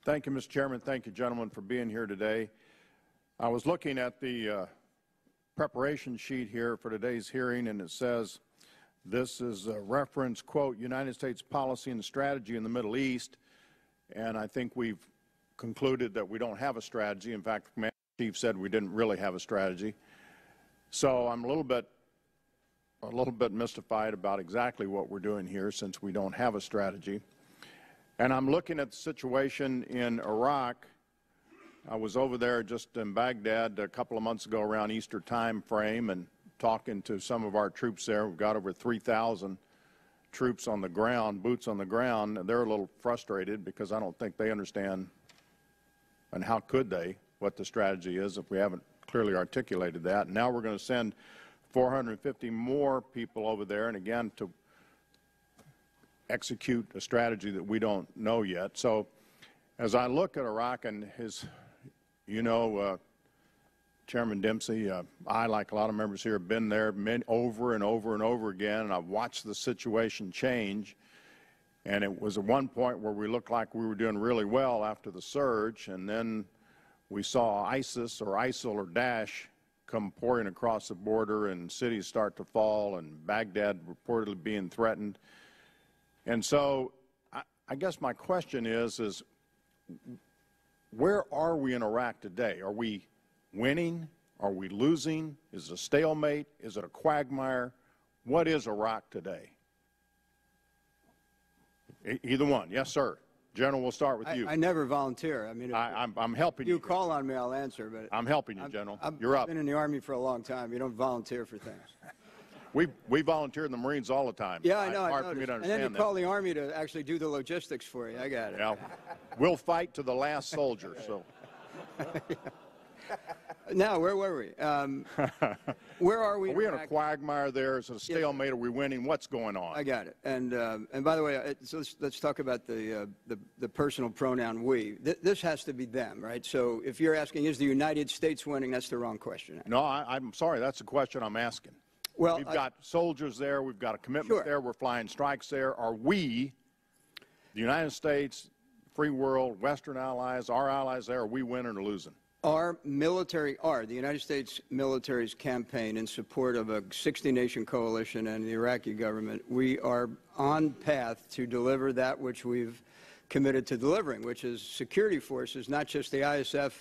Thank you, Mr. Chairman. Thank you, gentlemen, for being here today. I was looking at the preparation sheet here for today's hearing, and it says this is a reference, quote, United States policy and strategy in the Middle East, and I think we've concluded that we don't have a strategy. In fact, the Commander-in-Chief said we didn't really have a strategy. So I'm a little bit mystified about exactly what we're doing here since we don't have a strategy. And I'm looking at the situation in Iraq. I was over there just in Baghdad a couple of months ago around Easter time frame and talking to some of our troops there. We've got over 3,000 troops on the ground, boots on the ground, and they're a little frustrated because I don't think they understand, and how could they, what the strategy is if we haven't clearly articulated that. And now we're going to send 450 more people over there, and again, to execute a strategy that we don't know yet. So as I look at Iraq and Chairman Dempsey, I, like a lot of members here, have been there over and over and over again, and I've watched the situation change. And it was at one point where we looked like we were doing really well after the surge, and then we saw ISIS or ISIL or Daesh come pouring across the border, and cities start to fall, and Baghdad reportedly being threatened. And so I guess my question is where are we in Iraq today? Are we winning? Are we losing? Is it a stalemate? Is it a quagmire? What is Iraq today? Either one. Yes, sir. General, we'll start with you. I never volunteer. I mean, I'm helping you. You call on me, I'll answer. But I'm helping you, General. You're up. I've been in the Army for a long time. You don't volunteer for things. We volunteer in the Marines all the time. Yeah, I know. Hard for me to understand and then you call the Army to actually do the logistics for you. I got it. Yeah, we'll fight to the last soldier. So. Now, where were we? Where are we? Are we in a quagmire there? Is it a stalemate? Are we winning? What's going on? I got it. And by the way, so let's talk about the personal pronoun we. This has to be them, right? So if you're asking, is the United States winning? That's the wrong question. No, I'm sorry. That's the question I'm asking. Well, we've got soldiers there. We've got a commitment there. We're flying strikes there. Are we, the United States, free world, Western allies, our allies there, are we winning or losing? The United States military's campaign in support of a 60-nation coalition and the Iraqi government, we are on path to deliver that which we've committed to delivering, which is security forces, not just the ISF,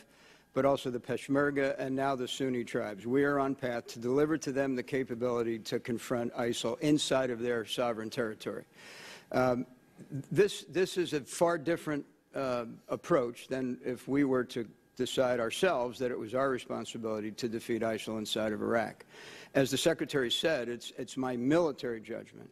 but also the Peshmerga and now the Sunni tribes. We are on path to deliver to them the capability to confront ISIL inside of their sovereign territory. This is a far different approach than if we were to decide ourselves that it was our responsibility to defeat ISIL inside of Iraq. As the Secretary said, it's my military judgment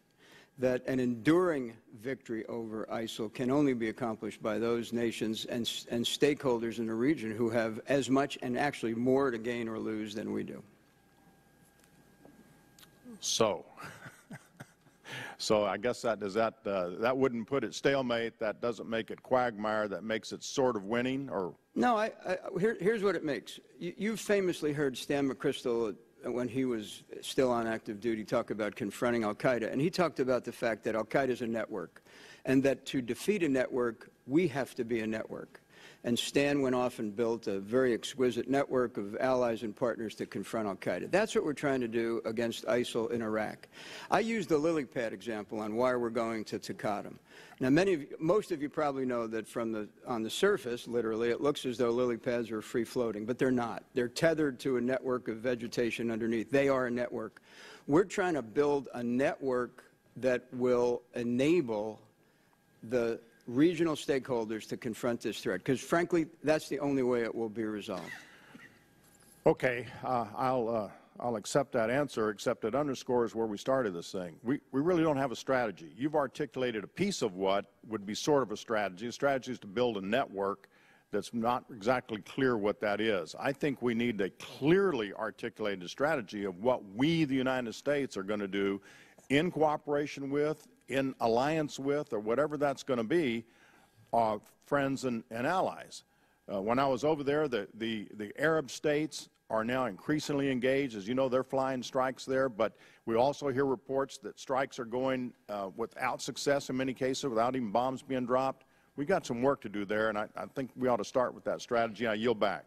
that an enduring victory over ISIL can only be accomplished by those nations and stakeholders in the region who have as much and actually more to gain or lose than we do. So I guess that wouldn't put it stalemate. That doesn't make it quagmire. That makes it sort of winning, or no. Here's what it makes. You've famously heard Stan McChrystal, when he was still on active duty, talk about confronting al-Qaeda, and he talked about the fact that al-Qaeda is a network, and that to defeat a network, we have to be a network. And Stan went off and built a very exquisite network of allies and partners to confront al-Qaeda. That's what we're trying to do against ISIL in Iraq. I used the lily pad example on why we're going to Taqadum. Now, most of you probably know that on the surface, literally, it looks as though lily pads are free-floating, but they're not. They're tethered to a network of vegetation underneath. They are a network. We're trying to build a network that will enable the regional stakeholders to confront this threat, because frankly, that's the only way it will be resolved. Okay, I'll accept that answer, except it underscores where we started this thing. We really don't have a strategy. You've articulated a piece of what would be sort of a strategy. A strategy is to build a network that's not exactly clear what that is. I think we need a clearly articulated strategy of what we, the United States, are going to do in cooperation with, in alliance with, or whatever that's going to be, friends and allies. When I was over there, the Arab states are now increasingly engaged. As you know, they're flying strikes there, but we also hear reports that strikes are going without success in many cases, without even bombs being dropped. we got some work to do there, and I think we ought to start with that strategy. I yield back.